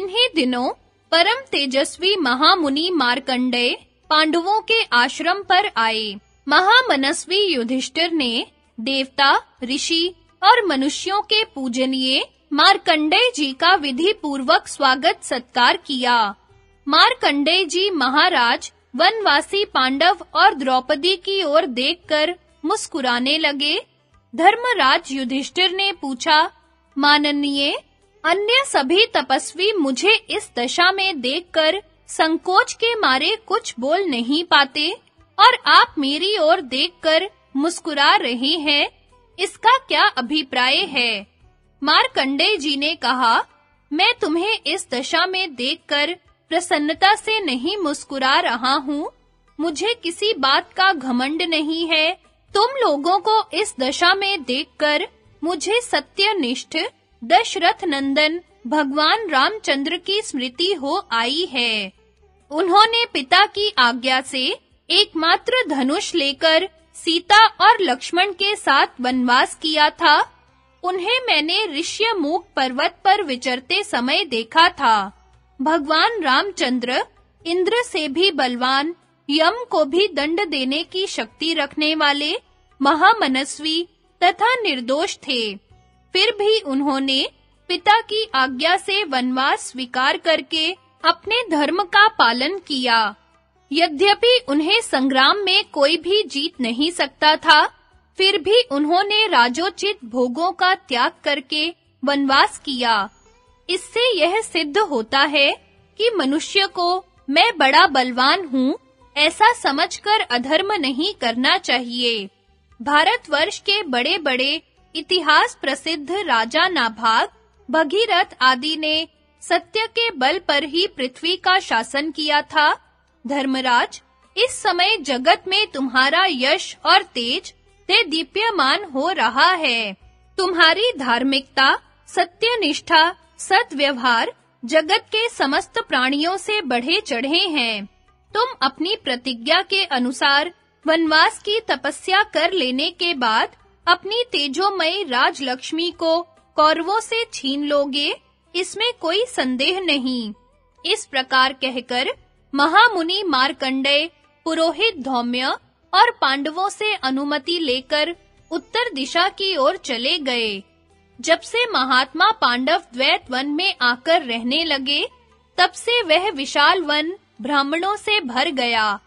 इन्हीं दिनों परम तेजस्वी महामुनि मार्कंडेय पांडवों के आश्रम पर आए। महामनस्वी युधिष्ठिर ने देवता, ऋषि और मनुष्यों के पूजनीय मार्कंडेय जी का विधि पूर्वक स्वागत सत्कार किया। मार्कंडेय जी महाराज वनवासी पांडव और द्रौपदी की ओर देखकर मुस्कुराने लगे। धर्मराज युधिष्ठिर ने पूछा, माननीय, अन्य सभी तपस्वी मुझे इस दशा में देखकर संकोच के मारे कुछ बोल नहीं पाते और आप मेरी ओर देखकर मुस्कुरा रहे हैं, इसका क्या अभिप्राय है? मार्कंडेय जी ने कहा, मैं तुम्हें इस दशा में देखकर प्रसन्नता से नहीं मुस्कुरा रहा हूँ। मुझे किसी बात का घमंड नहीं है। तुम लोगों को इस दशा में देखकर मुझे सत्यनिष्ठ दशरथ नंदन भगवान रामचंद्र की स्मृति हो आई है। उन्होंने पिता की आज्ञा से एकमात्र धनुष लेकर सीता और लक्ष्मण के साथ वनवास किया था। उन्हें मैंने ऋष्यमूक पर्वत पर विचरते समय देखा था। भगवान रामचंद्र इंद्र से भी बलवान, यम को भी दंड देने की शक्ति रखने वाले, महामनस्वी तथा निर्दोष थे। फिर भी उन्होंने पिता की आज्ञा से वनवास स्वीकार करके अपने धर्म का पालन किया। यद्यपि उन्हें संग्राम में कोई भी जीत नहीं सकता था, फिर भी उन्होंने राजोचित भोगों का त्याग करके वनवास किया। इससे यह सिद्ध होता है कि मनुष्य को मैं बड़ा बलवान हूँ ऐसा समझकर अधर्म नहीं करना चाहिए। भारतवर्ष के बड़े-बड़े इतिहास प्रसिद्ध राजा नाभाग, भगीरथ आदि ने सत्य के बल पर ही पृथ्वी का शासन किया था। धर्मराज, इस समय जगत में तुम्हारा यश और तेज दीप्यमान हो रहा है। तुम्हारी धार्मिकता, सत्यनिष्ठा, सद्व्यवहार जगत के समस्त प्राणियों से बढ़े चढ़े हैं। तुम अपनी प्रतिज्ञा के अनुसार वनवास की तपस्या कर लेने के बाद अपनी तेजोमयी राजलक्ष्मी को कौरवों से छीन लोगे, इसमें कोई संदेह नहीं। इस प्रकार कहकर महामुनि मार्कंडेय, पुरोहित धौम्य और पांडवों से अनुमति लेकर उत्तर दिशा की ओर चले गए। जब से महात्मा पांडव द्वैत वन में आकर रहने लगे, तब से वह विशाल वन ब्राह्मणों से भर गया।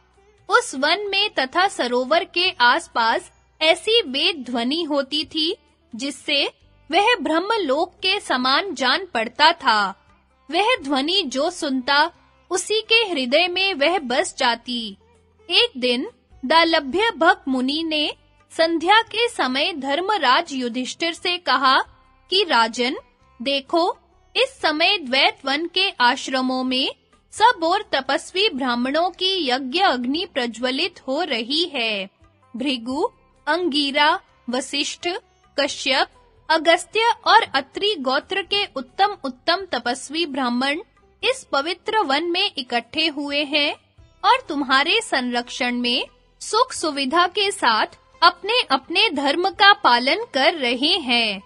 उस वन में तथा सरोवर के आसपास ऐसी वेद ध्वनि होती थी जिससे वह ब्रह्मलोक के समान जान पड़ता था। वह ध्वनि जो सुनता, उसी के हृदय में वह बस जाती। एक दिन दालभ्य भक्त मुनि ने संध्या के समय धर्मराज युधिष्ठिर से कहा कि राजन, देखो, इस समय द्वैत वन के आश्रमों में सब और तपस्वी ब्राह्मणों की यज्ञ अग्नि प्रज्वलित हो रही है। भृगु, अंगीरा, वशिष्ठ, कश्यप, अगस्त्य और अत्रि गोत्र के उत्तम तपस्वी ब्राह्मण इस पवित्र वन में इकट्ठे हुए हैं और तुम्हारे संरक्षण में सुख सुविधा के साथ अपने-अपने धर्म का पालन कर रहे हैं।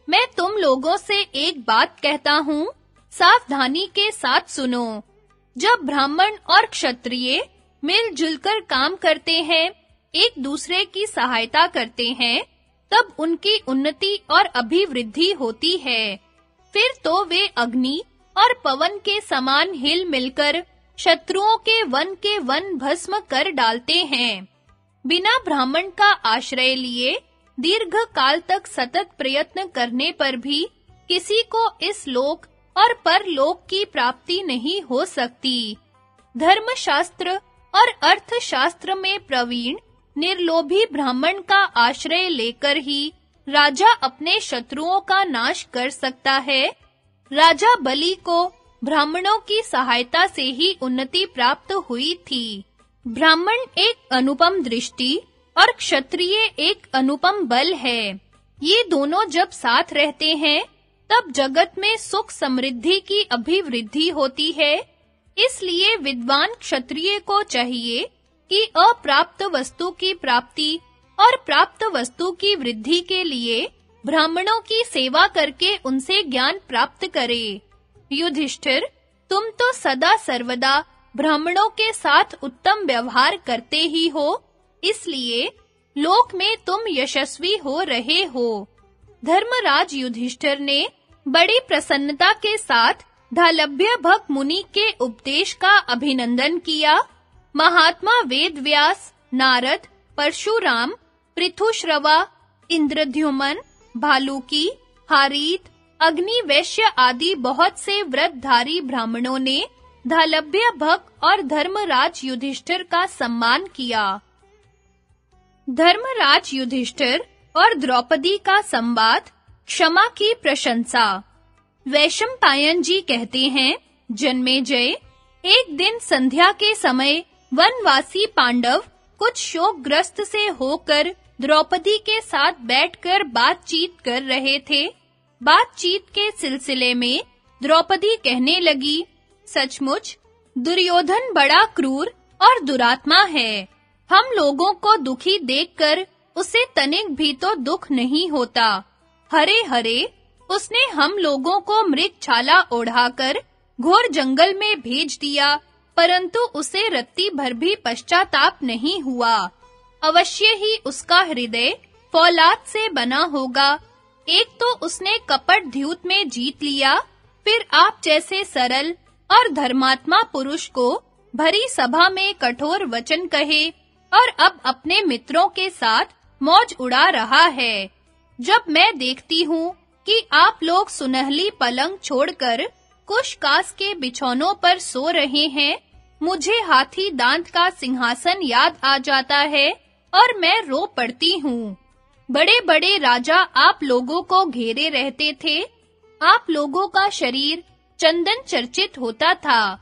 मैं तुम लोगों से एक बात कहता हूँ, सावधानी के साथ सुनो। जब ब्राह्मण और क्षत्रिय मिलजुल कर काम करते हैं, एक दूसरे की सहायता करते हैं, तब उनकी उन्नति और अभिवृद्धि होती है। फिर तो वे अग्नि और पवन के समान हिल मिलकर शत्रुओं के वन भस्म कर डालते हैं। बिना ब्राह्मण का आश्रय लिए दीर्घ काल तक सतत प्रयत्न करने पर भी किसी को इस लोक और परलोक की प्राप्ति नहीं हो सकती। धर्मशास्त्र और अर्थशास्त्र में प्रवीण निर्लोभी ब्राह्मण का आश्रय लेकर ही राजा अपने शत्रुओं का नाश कर सकता है। राजा बलि को ब्राह्मणों की सहायता से ही उन्नति प्राप्त हुई थी। ब्राह्मण एक अनुपम दृष्टि और क्षत्रिय एक अनुपम बल है। ये दोनों जब साथ रहते हैं, तब जगत में सुख समृद्धि की अभिवृद्धि होती है। इसलिए विद्वान क्षत्रिय को चाहिए कि अप्राप्त वस्तु की प्राप्ति और प्राप्त वस्तु की वृद्धि के लिए ब्राह्मणों की सेवा करके उनसे ज्ञान प्राप्त करे। युधिष्ठिर, तुम तो सदा सर्वदा ब्राह्मणों के साथ उत्तम व्यवहार करते ही हो, इसलिए लोक में तुम यशस्वी हो रहे हो। धर्मराज युधिष्ठिर ने बड़ी प्रसन्नता के साथ धालभ्य भग मुनि के उपदेश का अभिनंदन किया। महात्मा वेदव्यास, नारद, परशुराम, पृथुश्रवा, इंद्रद्युमन, भालुकी, हारीत, अग्निवैश्य आदि बहुत से व्रतधारी ब्राह्मणों ने धालभ्य भग और धर्मराज युधिष्ठिर का सम्मान किया। धर्मराज युधिष्ठिर और द्रौपदी का संवाद, क्षमा की प्रशंसा। वैशंपायन जी कहते हैं, जन्मेजय, एक दिन संध्या के समय वनवासी पांडव कुछ शोकग्रस्त से होकर द्रौपदी के साथ बैठकर बातचीत कर रहे थे। बातचीत के सिलसिले में द्रौपदी कहने लगी, सचमुच दुर्योधन बड़ा क्रूर और दुरात्मा है। हम लोगों को दुखी देखकर उसे तनिक भी तो दुख नहीं होता। हरे हरे उसने हम लोगों को मृगछाला ओढ़ाकर घोर जंगल में भेज दिया, परंतु उसे रत्ती भर भी पश्चाताप नहीं हुआ। अवश्य ही उसका हृदय फौलाद से बना होगा। एक तो उसने कपट द्यूत में जीत लिया, फिर आप जैसे सरल और धर्मात्मा पुरुष को भरी सभा में कठोर वचन कहे और अब अपने मित्रों के साथ मौज उड़ा रहा है। जब मैं देखती हूँ कि आप लोग सुनहली पलंग छोड़कर कुशकास के बिछौनों पर सो रहे हैं, मुझे हाथी दांत का सिंहासन याद आ जाता है और मैं रो पड़ती हूँ। बड़े-बड़े राजा आप लोगों को घेरे रहते थे। आप लोगों का शरीर चंदन चर्चित होता था।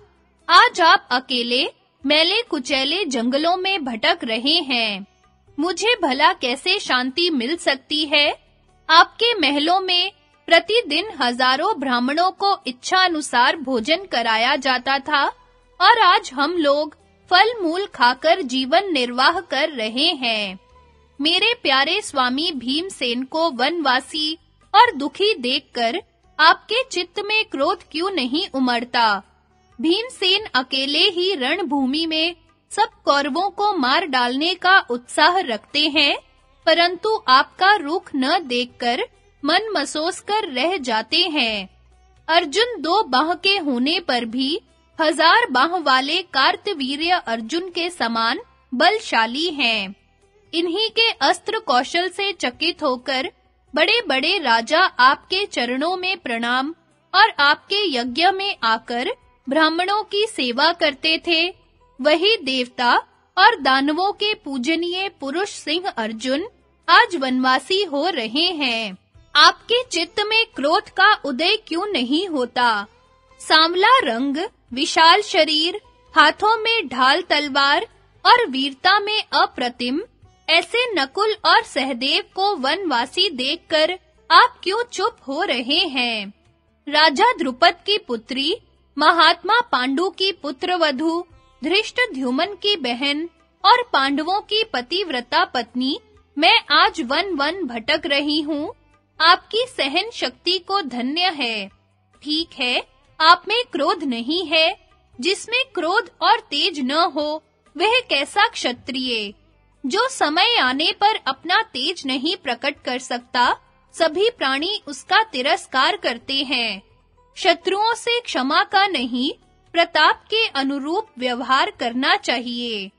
आज आप अकेले मैले कुचैले जंगलों में भटक रहे हैं। मुझे भला कैसे शांति मिल सकती है? आपके महलों में प्रतिदिन हजारों ब्राह्मणों को इच्छा अनुसार भोजन कराया जाता था और आज हम लोग फल मूल खाकर जीवन निर्वाह कर रहे हैं। मेरे प्यारे स्वामी भीमसेन को वनवासी और दुखी देखकर आपके चित्त में क्रोध क्यों नहीं उमड़ता? भीमसेन अकेले ही रणभूमि में सब कौरवों को मार डालने का उत्साह रखते हैं, परंतु आपका रुख न देखकर मन मसोस कर रह जाते हैं। अर्जुन 2 बाह के होने पर भी 1000 बाह वाले कार्तवीर्य अर्जुन के समान बलशाली हैं। इन्हीं के अस्त्र कौशल से चकित होकर बड़े-बड़े राजा आपके चरणों में प्रणाम और आपके यज्ञ में आकर ब्राह्मणों की सेवा करते थे। वही देवता और दानवों के पूजनीय पुरुष सिंह अर्जुन आज वनवासी हो रहे हैं। आपके चित्त में क्रोध का उदय क्यों नहीं होता? सांवला रंग, विशाल शरीर, हाथों में ढाल तलवार और वीरता में अप्रतिम ऐसे नकुल और सहदेव को वनवासी देखकर आप क्यों चुप हो रहे हैं? राजा द्रुपद की पुत्री, महात्मा पांडु की पुत्रवधू, धृष्टद्युम्न की बहन और पांडवों की पतिव्रता पत्नी, मैं आज वन-वन भटक रही हूँ। आपकी सहन शक्ति को धन्य है। ठीक है, आप में क्रोध नहीं है। जिसमें क्रोध और तेज न हो, वह कैसा क्षत्रिय? जो समय आने पर अपना तेज नहीं प्रकट कर सकता, सभी प्राणी उसका तिरस्कार करते हैं। शत्रुओं से क्षमा का नहीं, प्रताप के अनुरूप व्यवहार करना चाहिए।